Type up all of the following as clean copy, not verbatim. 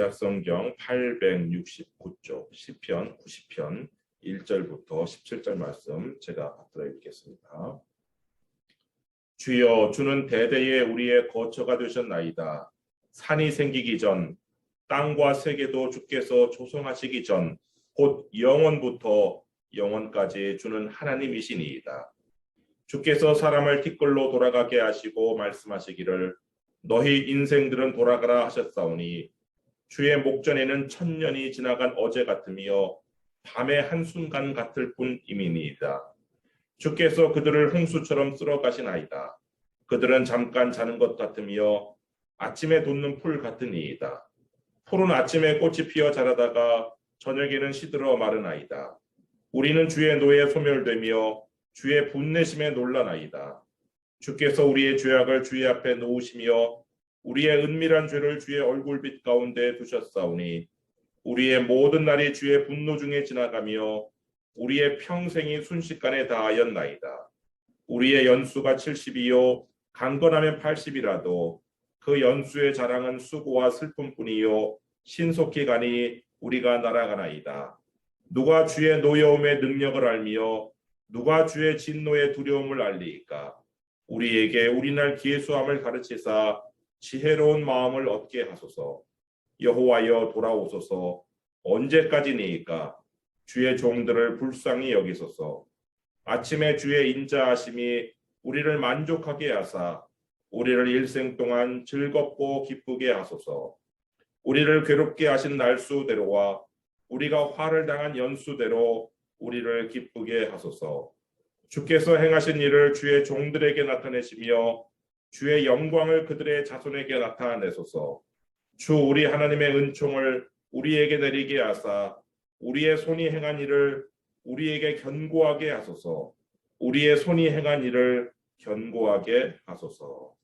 구약성경 869쪽 시편 90편 1절부터 17절 말씀 제가 받들어 읽겠습니다. 주여, 주는 대대에 우리의 거처가 되셨나이다. 산이 생기기 전, 땅과 세계도 주께서 조성하시기 전, 곧 영원부터 영원까지 주는 하나님이시니이다. 주께서 사람을 티끌로 돌아가게 하시고 말씀하시기를 너희 인생들은 돌아가라 하셨사오니 주의 목전에는 천년이 지나간 어제 같으며 밤의 한순간 같을 뿐이니이다. 주께서 그들을 홍수처럼 쓸어 가시나이다. 그들은 잠깐 자는 것 같으며 아침에 돋는 풀 같으니이다. 풀은 아침에 꽃이 피어 자라다가 저녁에는 시들어 마르나이다. 우리는 주의 노에 소멸되며 주의 분내심에 놀라나이다. 주께서 우리의 죄악을 주의 앞에 놓으시며 우리의 은밀한 죄를 주의 얼굴빛 가운데 두셨사오니 우리의 모든 날이 주의 분노 중에 지나가며 우리의 평생이 순식간에 다하였나이다. 우리의 연수가 70이요 강건하면 80이라도 그 연수의 자랑은 수고와 슬픔뿐이요 신속히 가니 우리가 날아가나이다. 누가 주의 노여움의 능력을 알며 누가 주의 진노의 두려움을 알리이까? 우리에게 우리날 기회수함을 가르치사 지혜로운 마음을 얻게 하소서. 여호와여 돌아오소서. 언제까지니이까? 주의 종들을 불쌍히 여기소서. 아침에 주의 인자하심이 우리를 만족하게 하사 우리를 일생 동안 즐겁고 기쁘게 하소서. 우리를 괴롭게 하신 날수대로와 우리가 화를 당한 연수대로 우리를 기쁘게 하소서. 주께서 행하신 일을 주의 종들에게 나타내시며 주의 영광을 그들의 자손에게 나타내소서. 주 우리 하나님의 은총을 우리에게 내리게 하사 우리의 손이 행한 일을 우리에게 견고하게 하소서. 우리의 손이 행한 일을 견고하게 하소서.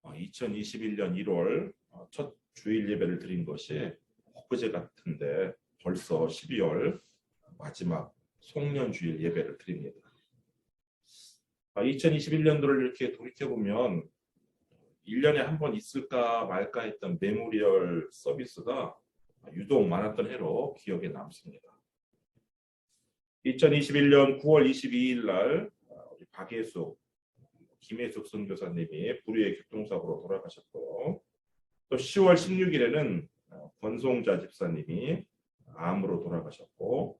2021년 1월 첫 주일 예배를 드린 것이 엊그제 같은데 벌써 12월 마지막 송년 주일 예배를 드립니다. 2021년도를 이렇게 돌이켜보면 1년에 한 번 있을까 말까 했던 메모리얼 서비스가 유독 많았던 해로 기억에 남습니다. 2021년 9월 22일 날 박예숙, 김혜숙 선교사님이 불의의 교통사고로 돌아가셨고요. 또 10월 16일에는 권송자 집사님이 암으로 돌아가셨고,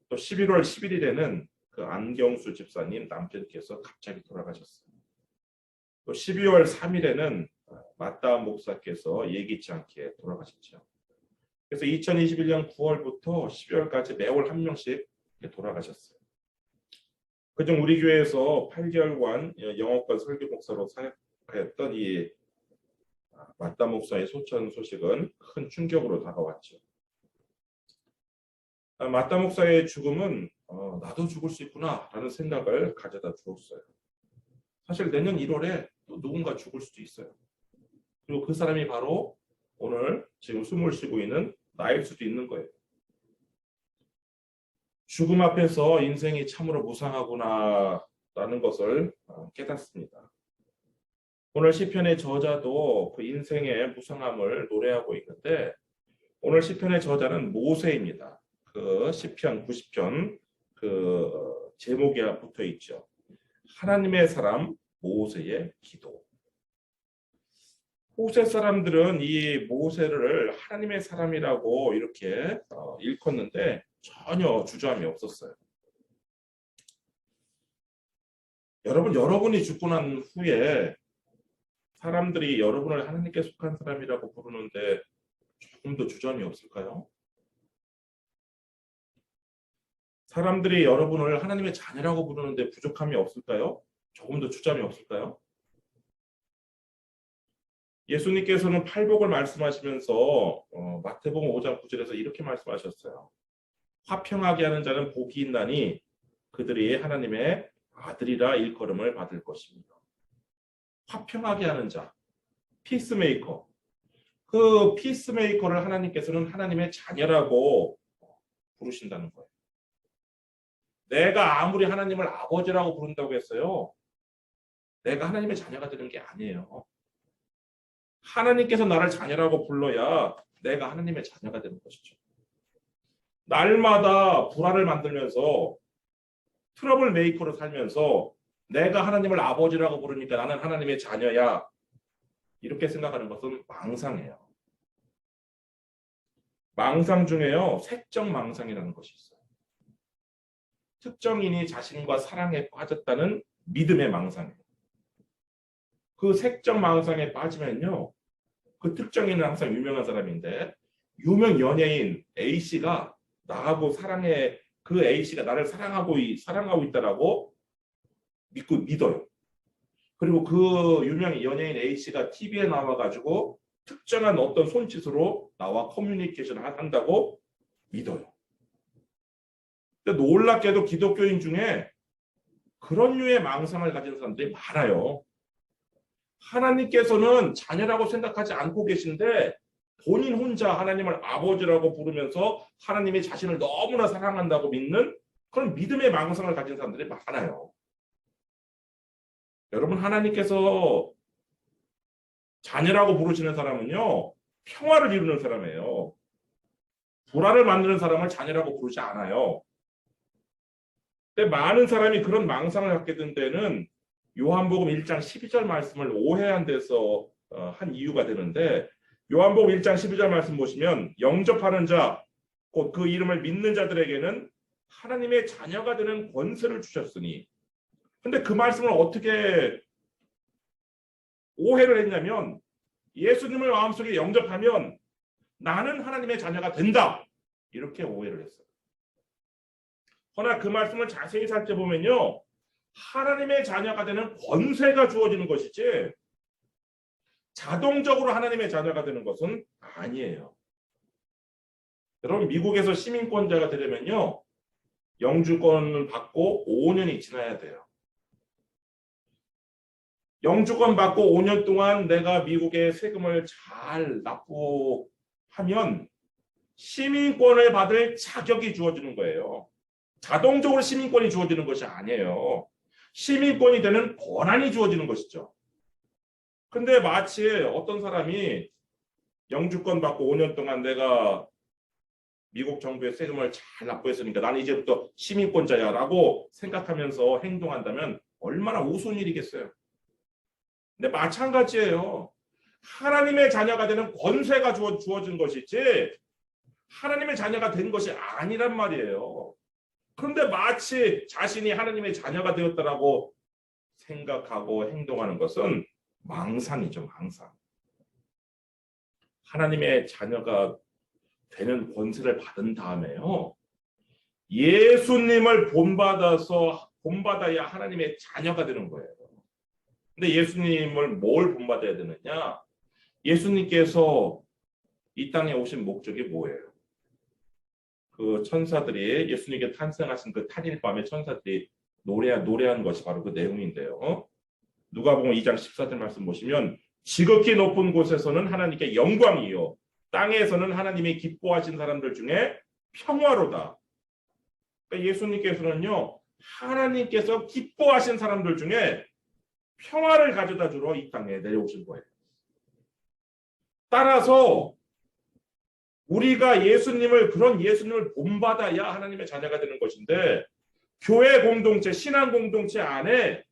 또 11월 11일에는 그 안경수 집사님 남편께서 갑자기 돌아가셨어요. 또 12월 3일에는 마따 목사께서 예기치 않게 돌아가셨죠. 그래서 2021년 9월부터 12월까지 매월 한 명씩 돌아가셨어요. 그중 우리 교회에서 8개월간 영어권 설교 목사로 사역했던 이 마따 목사의 소천 소식은 큰 충격으로 다가왔죠. 마따 목사의 죽음은 나도 죽을 수 있구나 라는 생각을 가져다 주었어요. 사실 내년 1월에 또 누군가 죽을 수도 있어요. 그리고 그 사람이 바로 오늘 지금 숨을 쉬고 있는 나일 수도 있는 거예요. 죽음 앞에서 인생이 참으로 무상하구나 라는 것을 깨닫습니다. 오늘 시편의 저자도 그 인생의 무상함을 노래하고 있는데, 오늘 시편의 저자는 모세입니다. 그 시편 90편 그 제목이 붙어 있죠. 하나님의 사람 모세의 기도. 호세 사람들은 이 모세를 하나님의 사람이라고 이렇게 일컫는데 전혀 주저함이 없었어요. 여러분이 죽고 난 후에 사람들이 여러분을 하나님께 속한 사람이라고 부르는데 조금 더 주저함이 없을까요? 사람들이 여러분을 하나님의 자녀라고 부르는데 부족함이 없을까요? 조금 더 주저함이 없을까요? 예수님께서는 팔복을 말씀하시면서 마태복음 5장 9절에서 이렇게 말씀하셨어요. 화평하게 하는 자는 복이 있나니 그들이 하나님의 아들이라 일컬음을 받을 것입니다. 화평하게 하는 자, 피스메이커. 그 피스메이커를 하나님께서는 하나님의 자녀라고 부르신다는 거예요. 내가 아무리 하나님을 아버지라고 부른다고 했어요. 내가 하나님의 자녀가 되는 게 아니에요. 하나님께서 나를 자녀라고 불러야 내가 하나님의 자녀가 되는 것이죠. 날마다 불화를 만들면서 트러블 메이커로 살면서 내가 하나님을 아버지라고 부르니까 나는 하나님의 자녀야. 이렇게 생각하는 것은 망상이에요. 망상 중에요. 색적 망상이라는 것이 있어요. 특정인이 자신과 사랑에 빠졌다는 믿음의 망상이에요. 그 색적 망상에 빠지면요. 그 특정인은 항상 유명한 사람인데 유명 연예인 A씨가 나하고 사랑해 그 A씨가 나를 사랑하고 있다라고 믿어요. 그리고 그 유명 연예인 A씨가 TV에 나와가지고 특정한 어떤 손짓으로 나와 커뮤니케이션을 한다고 믿어요. 근데 놀랍게도 기독교인 중에 그런 류의 망상을 가진 사람들이 많아요. 하나님께서는 자녀라고 생각하지 않고 계신데 본인 혼자 하나님을 아버지라고 부르면서 하나님이 자신을 너무나 사랑한다고 믿는 그런 믿음의 망상을 가진 사람들이 많아요. 여러분, 하나님께서 자녀라고 부르시는 사람은요, 평화를 이루는 사람이에요. 불화를 만드는 사람을 자녀라고 부르지 않아요. 근데 많은 사람이 그런 망상을 갖게 된 데는 요한복음 1장 12절 말씀을 오해한 데서 한 이유가 되는데, 요한복음 1장 12절 말씀 보시면 영접하는 자, 곧 그 이름을 믿는 자들에게는 하나님의 자녀가 되는 권세를 주셨으니. 근데 그 말씀을 어떻게 오해를 했냐면 예수님을 마음속에 영접하면 나는 하나님의 자녀가 된다. 이렇게 오해를 했어요. 그러나 그 말씀을 자세히 살펴보면요. 하나님의 자녀가 되는 권세가 주어지는 것이지 자동적으로 하나님의 자녀가 되는 것은 아니에요. 여러분, 미국에서 시민권자가 되려면요. 영주권을 받고 5년이 지나야 돼요. 영주권 받고 5년 동안 내가 미국의 세금을 잘 납부하면 시민권을 받을 자격이 주어지는 거예요. 자동적으로 시민권이 주어지는 것이 아니에요. 시민권이 되는 권한이 주어지는 것이죠. 근데 마치 어떤 사람이 영주권 받고 5년 동안 내가 미국 정부의 세금을 잘 납부했으니까 나는 이제부터 시민권자야 라고 생각하면서 행동한다면 얼마나 우스운 일이겠어요. 근데 마찬가지예요. 하나님의 자녀가 되는 권세가 주어진 것이지 하나님의 자녀가 된 것이 아니란 말이에요. 그런데 마치 자신이 하나님의 자녀가 되었다라고 생각하고 행동하는 것은 망상이죠, 망상. 하나님의 자녀가 되는 권세를 받은 다음에요. 예수님을 본받아야 하나님의 자녀가 되는 거예요. 근데 예수님을 뭘 본받아야 되느냐? 예수님께서 이 땅에 오신 목적이 뭐예요? 그 천사들이 예수님께 탄생하신 그 탄일밤에 천사들이 노래한 것이 바로 그 내용인데요. 누가복음 2장 14절 말씀 보시면 지극히 높은 곳에서는 하나님께 영광이요 땅에서는 하나님이 기뻐하신 사람들 중에 평화로다. 그러니까 예수님께서는요 하나님께서 기뻐하신 사람들 중에 평화를 가져다 주러 이 땅에 내려오신 거예요. 따라서 우리가 그런 예수님을 본받아야 하나님의 자녀가 되는 것인데 교회 공동체, 신앙 공동체 안에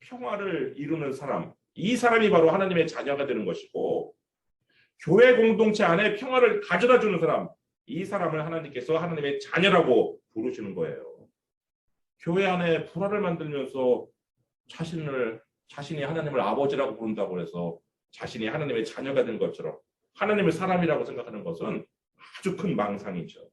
평화를 이루는 사람, 이 사람이 바로 하나님의 자녀가 되는 것이고 교회 공동체 안에 평화를 가져다 주는 사람, 이 사람을 하나님께서 하나님의 자녀라고 부르시는 거예요. 교회 안에 불화를 만들면서 자신이 하나님을 아버지라고 부른다고 해서 자신이 하나님의 자녀가 된 것처럼 하나님을 사람이라고 생각하는 것은 아주 큰 망상이죠.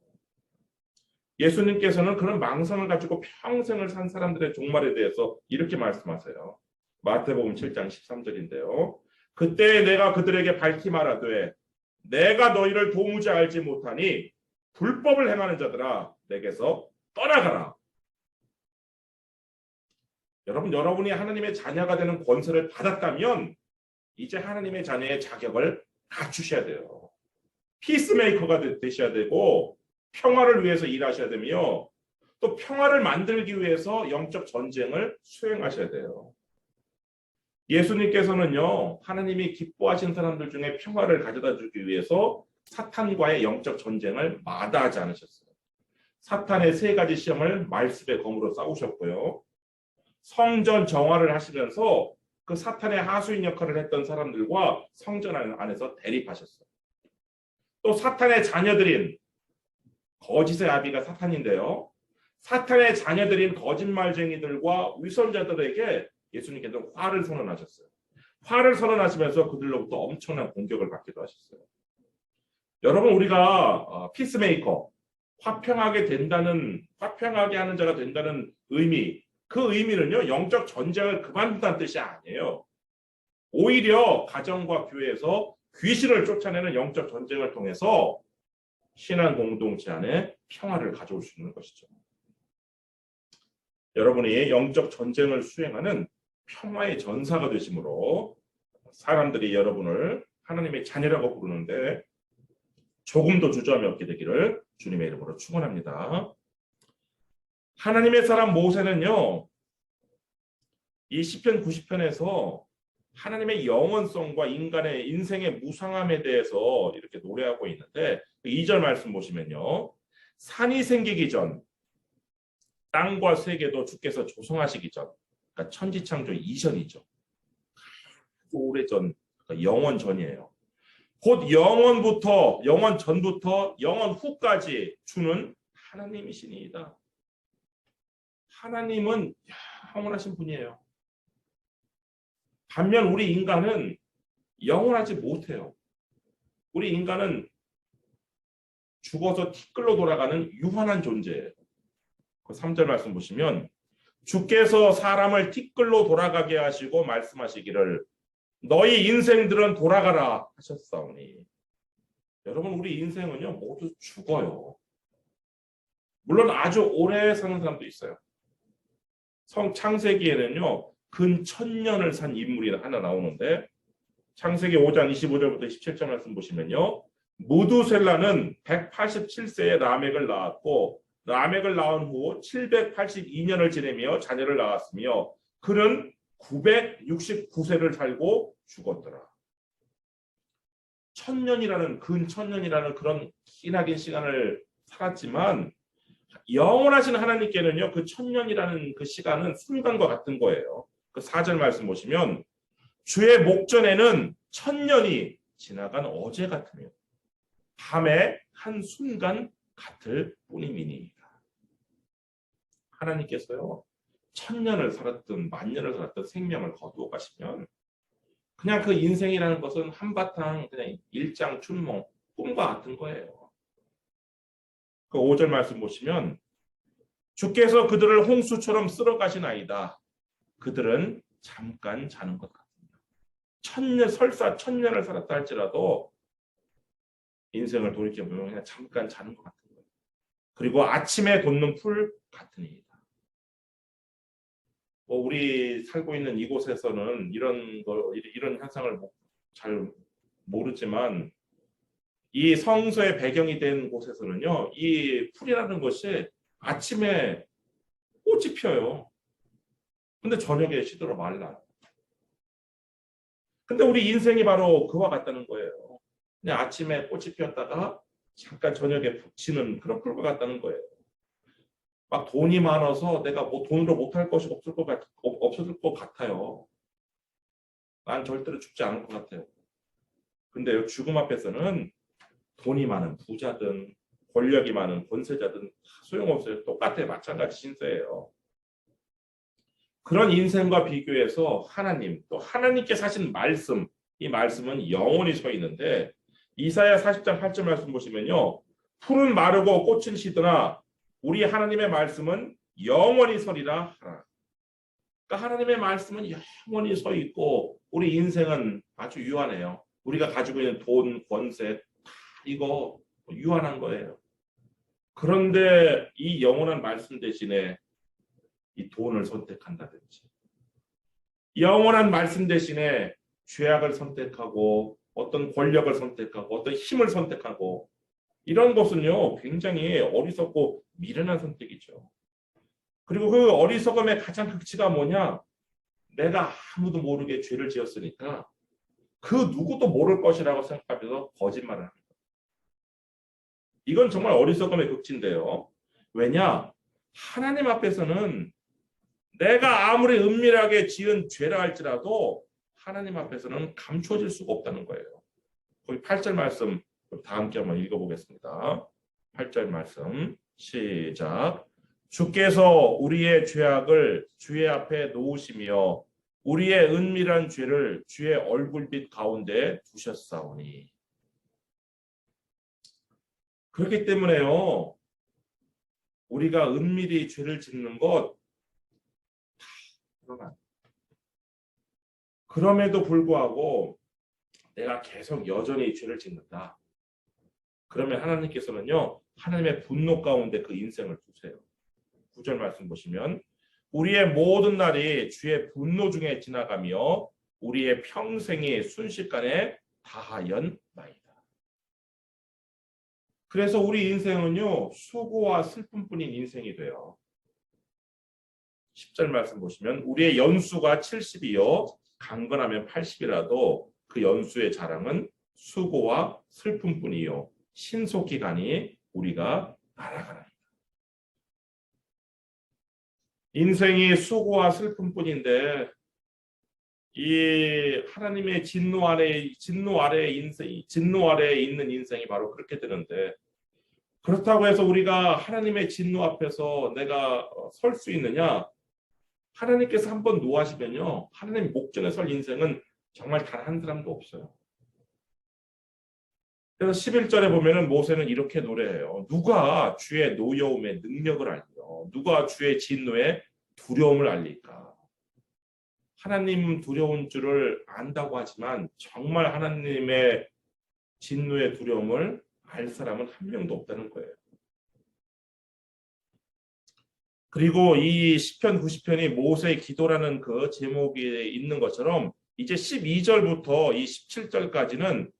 예수님께서는 그런 망상을 가지고 평생을 산 사람들의 종말에 대해서 이렇게 말씀하세요. 마태복음 7장 13절인데요. 그때 내가 그들에게 밝히 말하되 내가 너희를 도무지 알지 못하니 불법을 행하는 자들아 내게서 떠나가라. 여러분이 하나님의 자녀가 되는 권세를 받았다면 이제 하나님의 자녀의 자격을 갖추셔야 돼요. 피스메이커가 되셔야 되고 평화를 위해서 일하셔야 되며 또 평화를 만들기 위해서 영적 전쟁을 수행하셔야 돼요. 예수님께서는요, 하나님이 기뻐하신 사람들 중에 평화를 가져다 주기 위해서 사탄과의 영적 전쟁을 마다하지 않으셨어요. 사탄의 세 가지 시험을 말씀의 검으로 싸우셨고요. 성전 정화를 하시면서 그 사탄의 하수인 역할을 했던 사람들과 성전 안에서 대립하셨어요. 또 사탄의 자녀들인 거짓의 아비가 사탄인데요. 사탄의 자녀들인 거짓말쟁이들과 위선자들에게 예수님께서 화를 선언하셨어요. 화를 선언하시면서 그들로부터 엄청난 공격을 받기도 하셨어요. 여러분, 우리가 피스메이커, 화평하게 하는 자가 된다는 의미, 그 의미는요, 영적 전쟁을 그만둔다는 뜻이 아니에요. 오히려 가정과 교회에서 귀신을 쫓아내는 영적 전쟁을 통해서 신앙 공동체 안에 평화를 가져올 수 있는 것이죠. 여러분이 영적 전쟁을 수행하는 평화의 전사가 되심으로 사람들이 여러분을 하나님의 자녀라고 부르는데 조금도 주저함이 없게 되기를 주님의 이름으로 축원합니다. 하나님의 사람 모세는요, 이 시편 90편에서 하나님의 영원성과 인간의 인생의 무상함에 대해서 이렇게 노래하고 있는데 2절 말씀 보시면요, 산이 생기기 전 땅과 세계도 주께서 조성하시기 전, 그러니까 천지창조 이전이죠. 오래전, 그러니까 영원 전이에요. 곧 영원부터, 영원 전부터 영원 후까지 주는 하나님이시니이다. 하나님은 영원하신 분이에요. 반면 우리 인간은 영원하지 못해요. 우리 인간은 죽어서 티끌로 돌아가는 유한한 존재예요. 그 3절 말씀 보시면 주께서 사람을 티끌로 돌아가게 하시고 말씀하시기를 너희 인생들은 돌아가라 하셨사오니. 여러분, 우리 인생은요 모두 죽어요. 물론 아주 오래 사는 사람도 있어요. 창세기에는요 근 1000년을 산 인물이 하나 나오는데 창세기 5장 25절부터 17절 말씀 보시면요, 무두셀라는 187세에 라멕을 낳았고 라멕을 낳은 후 782년을 지내며 자녀를 낳았으며 그는 969세를 살고 죽었더라. 1000년이라는 근 1000년이라는 그런 기나긴 시간을 살았지만 영원하신 하나님께는요 그 1000년이라는 그 시간은 순간과 같은 거예요. 그 4절 말씀 보시면 주의 목전에는 1000년이 지나간 어제 같으며 밤의 한 순간 같을 뿐이니이다. 하나님께서요 1000년을 살았든 만년을 살았든 생명을 거두어 가시면 그냥 그 인생이라는 것은 한바탕 그냥 일장춘몽 꿈과 같은 거예요. 그 5절 말씀 보시면 주께서 그들을 홍수처럼 쓸어 가시나이다. 그들은 잠깐 자는 것 같습니다. 설사 1000년을 살았다 할지라도 인생을 돌이켜보면 그냥 잠깐 자는 것 같은 거예요. 그리고 아침에 돋는 풀 같으니이다. 우리 살고 있는 이곳에서는 이런 현상을 잘 모르지만 이 성서의 배경이 된 곳에서는요, 이 풀이라는 것이 아침에 꽃이 펴요. 근데 저녁에 시들어 말라요. 근데 우리 인생이 바로 그와 같다는 거예요. 그냥 아침에 꽃이 피었다가 잠깐 저녁에 붙이는 그런 풀과 같다는 거예요. 막 돈이 많아서 내가 뭐 돈으로 못할 것이 없을 것 같아요. 난 절대로 죽지 않을 것 같아요. 근데 죽음 앞에서는 돈이 많은 부자든 권력이 많은 권세자든 소용없어요. 똑같아요. 마찬가지 신세예요. 그런 인생과 비교해서 하나님, 또 하나님께 사신 말씀, 이 말씀은 영원히 서 있는데 이사야 40장 8절 말씀 보시면요, 풀은 마르고 꽃은 시드나 우리 하나님의 말씀은 영원히 서리라 하라. 그러니까 하나님의 말씀은 영원히 서 있고 우리 인생은 아주 유한해요. 우리가 가지고 있는 돈, 권세 다 이거 유한한 거예요. 그런데 이 영원한 말씀 대신에 이 돈을 선택한다든지 영원한 말씀 대신에 죄악을 선택하고 어떤 권력을 선택하고 어떤 힘을 선택하고 이런 것은요 굉장히 어리석고 미련한 선택이죠. 그리고 그 어리석음의 가장 극치가 뭐냐? 내가 아무도 모르게 죄를 지었으니까 그 누구도 모를 것이라고 생각하면서 거짓말을 합니다. 이건 정말 어리석음의 극치인데요. 왜냐? 하나님 앞에서는 내가 아무리 은밀하게 지은 죄라 할지라도 하나님 앞에서는 감춰질 수가 없다는 거예요. 거기 8절 말씀 다 함께 한번 읽어보겠습니다. 8절 말씀 시작. 주께서 우리의 죄악을 주의 앞에 놓으시며 우리의 은밀한 죄를 주의 얼굴빛 가운데 두셨사오니. 그렇기 때문에요. 우리가 은밀히 죄를 짓는 것 그럼에도 불구하고 내가 계속 여전히 죄를 짓는다. 그러면 하나님께서는요. 하나님의 분노 가운데 그 인생을 두세요. 9절 말씀 보시면 우리의 모든 날이 주의 분노 중에 지나가며 우리의 평생이 순식간에 다하였나이다. 그래서 우리 인생은요. 수고와 슬픔뿐인 인생이 돼요. 10절 말씀 보시면 우리의 연수가 70이요 강건하면 80이라도 그 연수의 자랑은 수고와 슬픔뿐이요 신속기간이 우리가 날아가나이다. 인생이 수고와 슬픔뿐인데 이 하나님의 진노 아래에 있는 인생이 바로 그렇게 되는데 그렇다고 해서 우리가 하나님의 진노 앞에서 내가 설 수 있느냐? 하나님께서 한번 노하시면요. 하나님 목전에 설 인생은 정말 단 한 사람도 없어요. 그래서 11절에 보면은 모세는 이렇게 노래해요. 누가 주의 노여움의 능력을 알며 누가 주의 진노의 두려움을 알릴까? 하나님 두려운 줄을 안다고 하지만 정말 하나님의 진노의 두려움을 알 사람은 한 명도 없다는 거예요. 그리고 이 시편 90편이 모세의 기도라는 그 제목이 있는 것처럼 이제 12절부터 이 17절까지는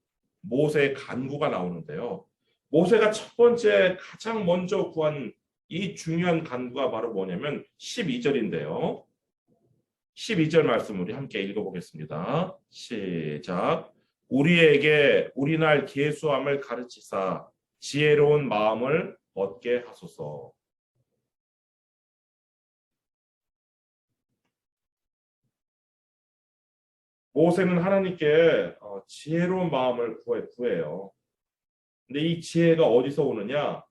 모세의 간구가 나오는데요. 모세가 첫 번째 가장 먼저 구한 이 중요한 간구가 바로 뭐냐면 12절인데요. 12절 말씀 우리 함께 읽어보겠습니다. 시작. 우리에게 우리날 계수함을 가르치사 지혜로운 마음을 얻게 하소서. 모세는 하나님께 지혜로운 마음을 구해요. 근데 이 지혜가 어디서 오느냐?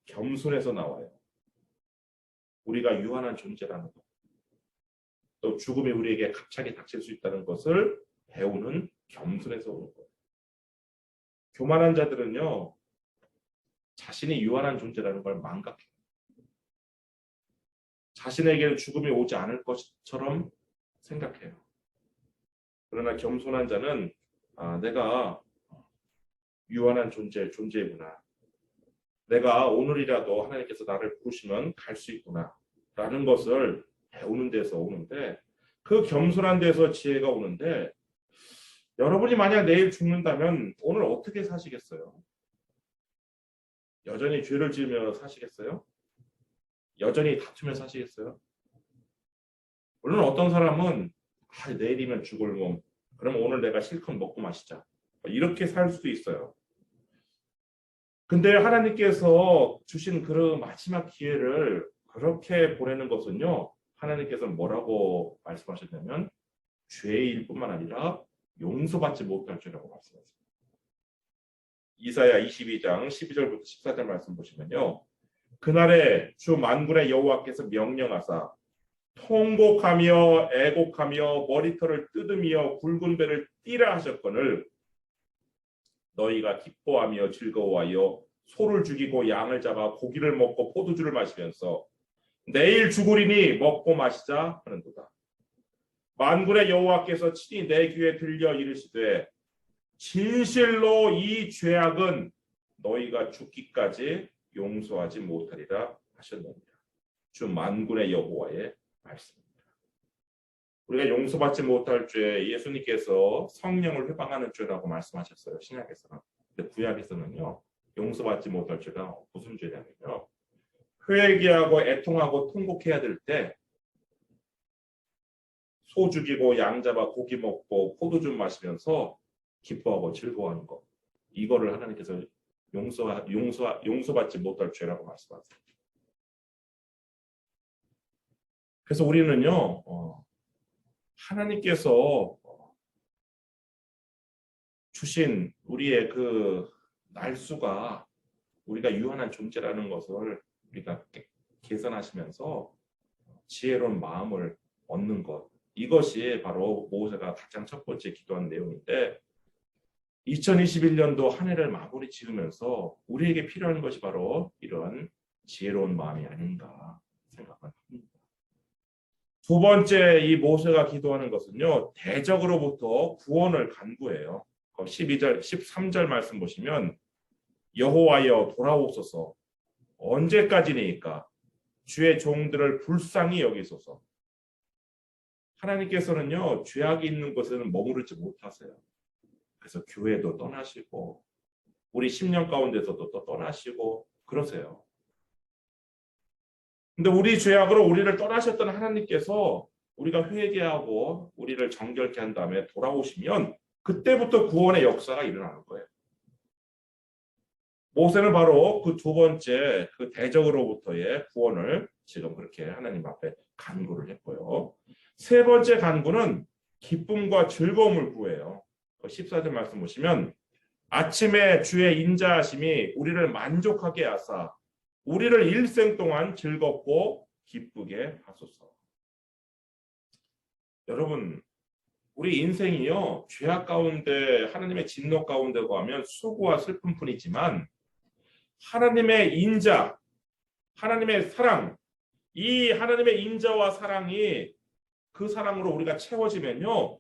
겸손에서 나와요. 우리가 유한한 존재라는 것. 또 죽음이 우리에게 갑자기 닥칠 수 있다는 것을 배우는 겸손에서 오는 거예요. 교만한 자들은요. 자신이 유한한 존재라는 걸 망각해요. 자신에게는 죽음이 오지 않을 것처럼 생각해요. 그러나 겸손한 자는 내가 유한한 존재이구나. 내가 오늘이라도 하나님께서 나를 부르시면 갈 수 있구나. 라는 것을 배우는 데서 오는데 그 겸손한 데서 지혜가 오는데 여러분이 만약 내일 죽는다면 오늘 어떻게 사시겠어요? 여전히 죄를 지으며 사시겠어요? 여전히 다투며 사시겠어요? 물론 어떤 사람은 내일이면 죽을 몸 그럼 오늘 내가 실컷 먹고 마시자 이렇게 살 수도 있어요. 근데 하나님께서 주신 그 마지막 기회를 그렇게 보내는 것은요. 하나님께서는 뭐라고 말씀하셨냐면 죄일 뿐만 아니라 용서받지 못할 죄라고 말씀하셨습니다. 이사야 22장 12절부터 14절 말씀 보시면요. 그날에 주 만군의 여호와께서 명령하사 통곡하며 애곡하며 머리털을 뜯으며 굵은 배를 띠라 하셨거늘 너희가 기뻐하며 즐거워하여 소를 죽이고 양을 잡아 고기를 먹고 포도주를 마시면서 내일 죽으리니 먹고 마시자 하는도다. 만군의 여호와께서 친히 내 귀에 들려 이르시되 진실로 이 죄악은 너희가 죽기까지 용서하지 못하리라 하셨느니라. 주 만군의 여호와의 말씀입니다. 우리가 용서받지 못할 죄 예수님께서 성령을 회방하는 죄라고 말씀하셨어요. 신약에서는. 근데 구약에서는요. 용서받지 못할 죄가 무슨 죄냐면요. 회개하고 애통하고 통곡해야 될 때 소 죽이고 양 잡아 고기 먹고 포도주 마시면서 기뻐하고 즐거워하는 것. 이거를 하나님께서 용서받지 못할 죄라고 말씀하세요. 그래서 우리는요, 하나님께서 주신 우리의 그 날수가 우리가 유한한 존재라는 것을 우리가 계산하시면서 지혜로운 마음을 얻는 것. 이것이 바로 모세가 가장 첫 번째 기도한 내용인데 2021년도 한 해를 마무리 지으면서 우리에게 필요한 것이 바로 이런 지혜로운 마음이 아닌가 생각을 합니다. 두 번째 이 모세가 기도하는 것은요. 대적으로부터 구원을 간구해요. 12절, 13절 말씀 보시면 여호와여 돌아오소서 언제까지니까 주의 종들을 불쌍히 여기소서. 하나님께서는요. 죄악이 있는 곳에는 머무르지 못하세요. 그래서 교회도 떠나시고 우리 10년 가운데서도 또 떠나시고 그러세요. 근데 우리 죄악으로 우리를 떠나셨던 하나님께서 우리가 회개하고 우리를 정결케 한 다음에 돌아오시면 그때부터 구원의 역사가 일어나는 거예요. 모세는 바로 그 두 번째 그 대적으로부터의 구원을 지금 그렇게 하나님 앞에 간구를 했고요. 세 번째 간구는 기쁨과 즐거움을 구해요. 14절 말씀 보시면 아침에 주의 인자하심이 우리를 만족하게 하사 우리를 일생 동안 즐겁고 기쁘게 하소서. 여러분 우리 인생이요 죄악 가운데 하나님의 진노 가운데 가면 수고와 슬픔뿐이지만 하나님의 인자, 하나님의 사랑, 이 하나님의 인자와 사랑이 그 사랑으로 우리가 채워지면요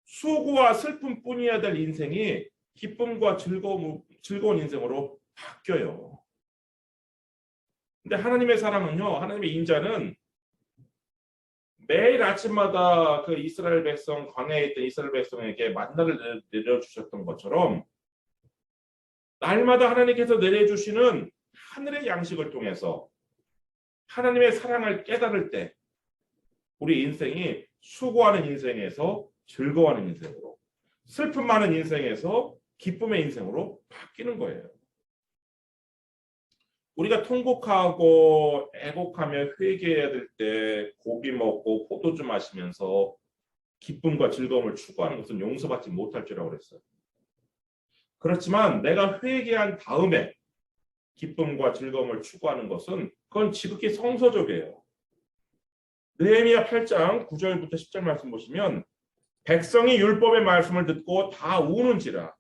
수고와 슬픔뿐이어야 될 인생이 기쁨과 즐거운 인생으로 바뀌어요. 근데 하나님의 사랑은요, 하나님의 인자는 매일 아침마다 그 이스라엘 백성, 광야에 있던 이스라엘 백성에게 만나를 내려주셨던 것처럼 날마다 하나님께서 내려주시는 하늘의 양식을 통해서 하나님의 사랑을 깨달을 때 우리 인생이 수고하는 인생에서 즐거워하는 인생으로, 슬픔 많은 인생에서 기쁨의 인생으로 바뀌는 거예요. 우리가 통곡하고 애곡하며 회개해야 될 때 고기 먹고 포도주 마시면서 기쁨과 즐거움을 추구하는 것은 용서받지 못할 죄라고 그랬어요. 그렇지만 내가 회개한 다음에 기쁨과 즐거움을 추구하는 것은 그건 지극히 성서적이에요. 느헤미야 8장 9절부터 10절 말씀 보시면 백성이 율법의 말씀을 듣고 다 우는지라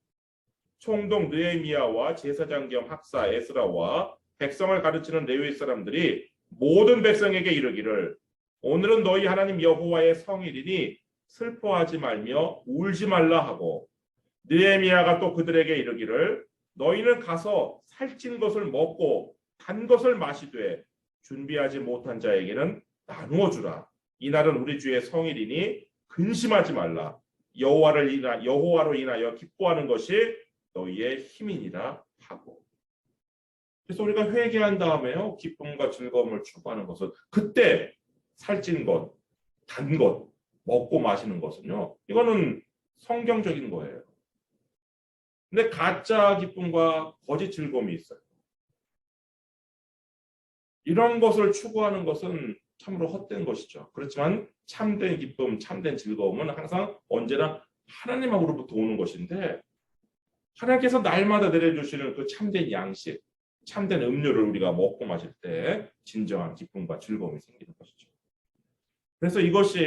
총독 느헤미야와 제사장 겸 학사 에스라와 백성을 가르치는 레위 사람들이 모든 백성에게 이르기를 오늘은 너희 하나님 여호와의 성일이니 슬퍼하지 말며 울지 말라 하고 느헤미야가 또 그들에게 이르기를 너희는 가서 살찐 것을 먹고 단 것을 마시되 준비하지 못한 자에게는 나누어 주라. 이날은 우리 주의 성일이니 근심하지 말라. 여호와로 인하여 기뻐하는 것이 너희의 힘이니라 하고. 그래서 우리가 회개한 다음에요. 기쁨과 즐거움을 추구하는 것은 그때 살찐 것, 단 것, 먹고 마시는 것은요. 이거는 성경적인 거예요. 근데 가짜 기쁨과 거짓 즐거움이 있어요. 이런 것을 추구하는 것은 참으로 헛된 것이죠. 그렇지만 참된 기쁨, 참된 즐거움은 항상 언제나 하나님으로부터 오는 것인데 하나님께서 날마다 내려주시는 그 참된 양식, 참된 음료를 우리가 먹고 마실 때 진정한 기쁨과 즐거움이 생기는 것이죠. 그래서 이것이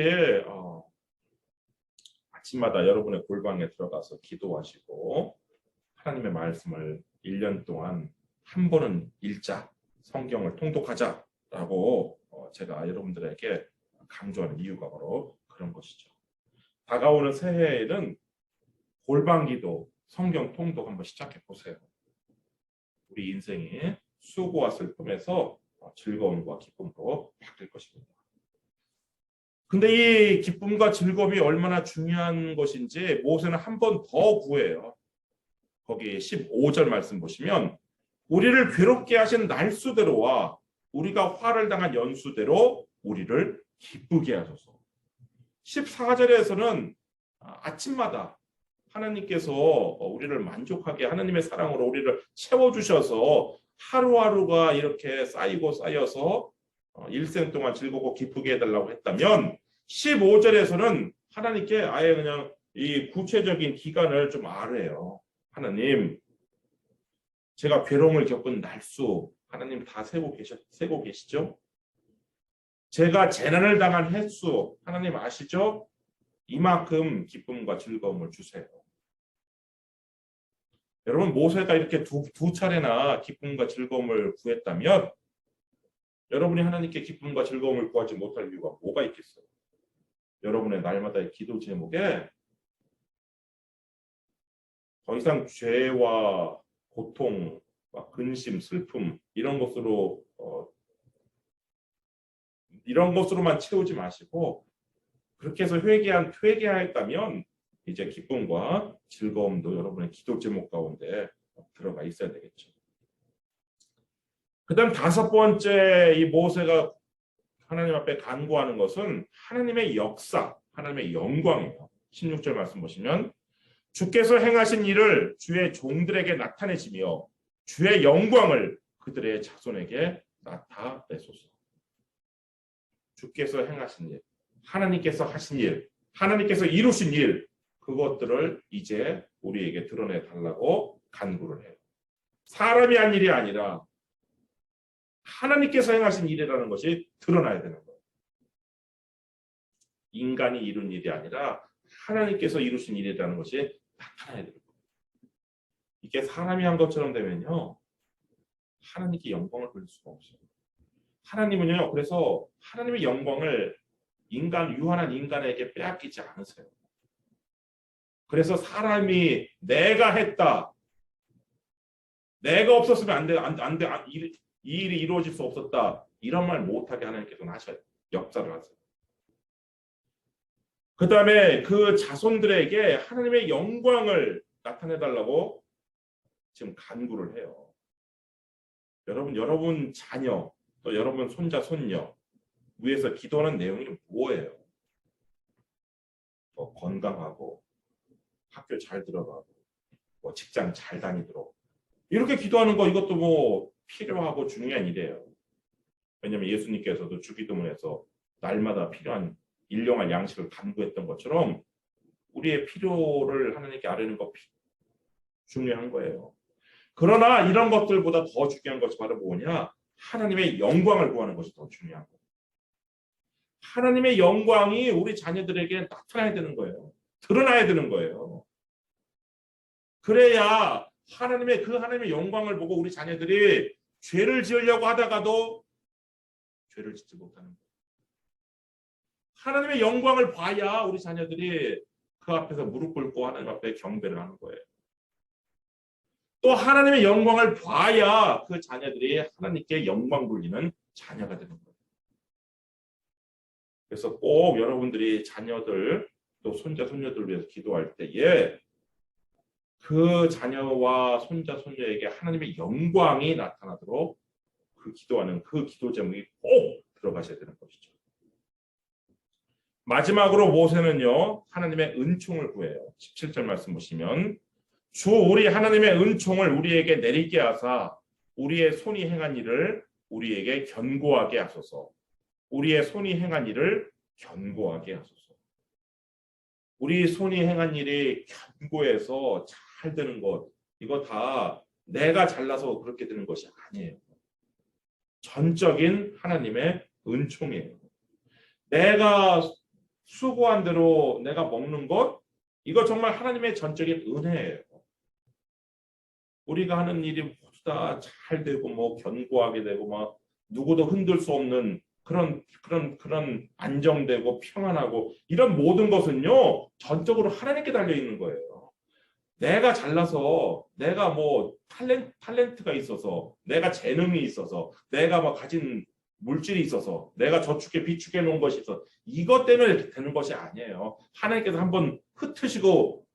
아침마다 여러분의 골방에 들어가서 기도하시고 하나님의 말씀을 1년 동안 한 번은 읽자, 성경을 통독하자라고 제가 여러분들에게 강조하는 이유가 바로 그런 것이죠. 다가오는 새해에는 골방기도, 성경 통독 한번 시작해 보세요. 우리 인생이 수고와 슬픔에서 즐거움과 기쁨으로 바뀔 것입니다. 근데 이 기쁨과 즐거움이 얼마나 중요한 것인지 모세는 한 번 더 구해요. 거기 15절 말씀 보시면 우리를 괴롭게 하신 날수대로와 우리가 화를 당한 연수대로 우리를 기쁘게 하소서. 14절에서는 아침마다 하나님께서 우리를 만족하게 하나님의 사랑으로 우리를 채워주셔서 하루하루가 이렇게 쌓이고 쌓여서 일생 동안 즐겁고 기쁘게 해달라고 했다면 15절에서는 하나님께 아예 그냥 이 구체적인 기간을 좀 아뢰요. 하나님, 제가 괴로움을 겪은 날수 하나님 다 세고 계시죠? 제가 재난을 당한 횟수 하나님 아시죠? 이만큼 기쁨과 즐거움을 주세요. 여러분, 모세가 이렇게 두 차례나 기쁨과 즐거움을 구했다면 여러분이 하나님께 기쁨과 즐거움을 구하지 못할 이유가 뭐가 있겠어요? 여러분의 날마다의 기도 제목에 더 이상 죄와 고통, 근심, 슬픔 이런 것으로만 채우지 마시고 그렇게 해서 회개하였다면 이제 기쁨과 즐거움도 여러분의 기도 제목 가운데 들어가 있어야 되겠죠. 그다음 다섯 번째 이 모세가 하나님 앞에 간구하는 것은 하나님의 역사, 하나님의 영광이에요. 16절 말씀 보시면 주께서 행하신 일을 주의 종들에게 나타내시며 주의 영광을 그들의 자손에게 나타내소서. 주께서 행하신 일, 하나님께서 하신 일, 하나님께서 이루신 일, 그것들을 이제 우리에게 드러내 달라고 간구를 해요. 사람이 한 일이 아니라 하나님께서 행하신 일이라는 것이 드러나야 되는 거예요. 인간이 이룬 일이 아니라 하나님께서 이루신 일이라는 것이 나타나야 되는 거예요. 이게 사람이 한 것처럼 되면요, 하나님께 영광을 돌릴 수가 없어요. 하나님은요, 그래서 하나님의 영광을 유한한 인간에게 빼앗기지 않으세요. 그래서 사람이 내가 했다, 내가 없었으면 이 일이 이루어질 수 없었다, 이런 말 못하게 하나님께서는 하셔요. 역사를 하세요. 그 다음에 그 자손들에게 하나님의 영광을 나타내달라고 지금 간구를 해요. 여러분 자녀, 또 여러분 손자, 손녀 위해서 기도하는 내용이 뭐예요? 건강하고 학교 잘 들어가고 직장 잘 다니도록 이렇게 기도하는 거, 이것도 필요하고 중요한 일이에요. 왜냐하면 예수님께서도 주기도문에서 날마다 필요한 일용할 양식을 간구했던 것처럼 우리의 필요를 하나님께 아뢰는 거 중요한 거예요. 그러나 이런 것들보다 더 중요한 것이 바로 뭐냐? 하나님의 영광을 구하는 것이 더 중요한 거예요. 하나님의 영광이 우리 자녀들에게 나타나야 되는 거예요. 드러나야 되는 거예요. 그래야 하나님의 영광을 보고 우리 자녀들이 죄를 지으려고 하다가도 죄를 짓지 못하는 거예요. 하나님의 영광을 봐야 우리 자녀들이 그 앞에서 무릎 꿇고 하나님 앞에 경배를 하는 거예요. 또 하나님의 영광을 봐야 그 자녀들이 하나님께 영광 돌리는 자녀가 되는 거예요. 그래서 꼭 여러분들이 자녀들 또 손자 손녀들 위해서 기도할 때에 그 자녀와 손자 손녀에게 하나님의 영광이 나타나도록 그 기도하는 그 기도 제목이 꼭 들어가셔야 되는 것이죠. 마지막으로 모세는요, 하나님의 은총을 구해요. 17절 말씀 보시면 주 우리 하나님의 은총을 우리에게 내리게 하사 우리의 손이 행한 일을 우리에게 견고하게 하소서. 우리의 손이 행한 일을 견고하게 하소서. 우리 손이 행한 일이 견고해서 잘 되는 것, 이거 다 내가 잘나서 그렇게 되는 것이 아니에요. 전적인 하나님의 은총이에요. 내가 수고한 대로 내가 먹는 것, 이거 정말 하나님의 전적인 은혜예요. 우리가 하는 일이 모두 다 잘 되고 견고하게 되고 누구도 흔들 수 없는 그런 안정되고 평안하고 이런 모든 것은요, 전적으로 하나님께 달려 있는 거예요. 내가 잘나서, 내가 탤런트가 있어서, 내가 재능이 있어서, 내가 가진 물질이 있어서, 내가 저축해 비축해 놓은 것이 있어, 이것 때문에 되는 것이 아니에요. 하나님께서 한번 흩으시고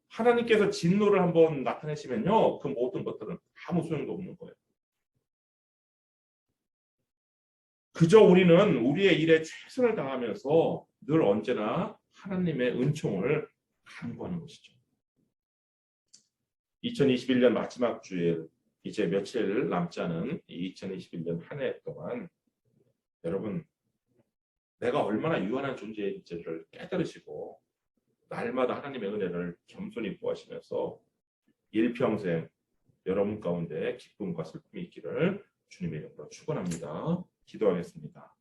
하나님께서 진노를 한번 나타내시면요, 그 모든 것들은 아무 소용도 없는 거예요. 그저 우리는 우리의 일에 최선을 다하면서 늘 언제나 하나님의 은총을 간구하는 것이죠. 2021년 마지막 주일, 이제 며칠 남지 않은 2021년 한 해 동안 여러분, 내가 얼마나 유한한 존재인지를 깨달으시고 날마다 하나님의 은혜를 겸손히 구하시면서 일평생 여러분 가운데 기쁨과 슬픔이 있기를 주님의 이름으로 축원합니다. 기도하겠습니다.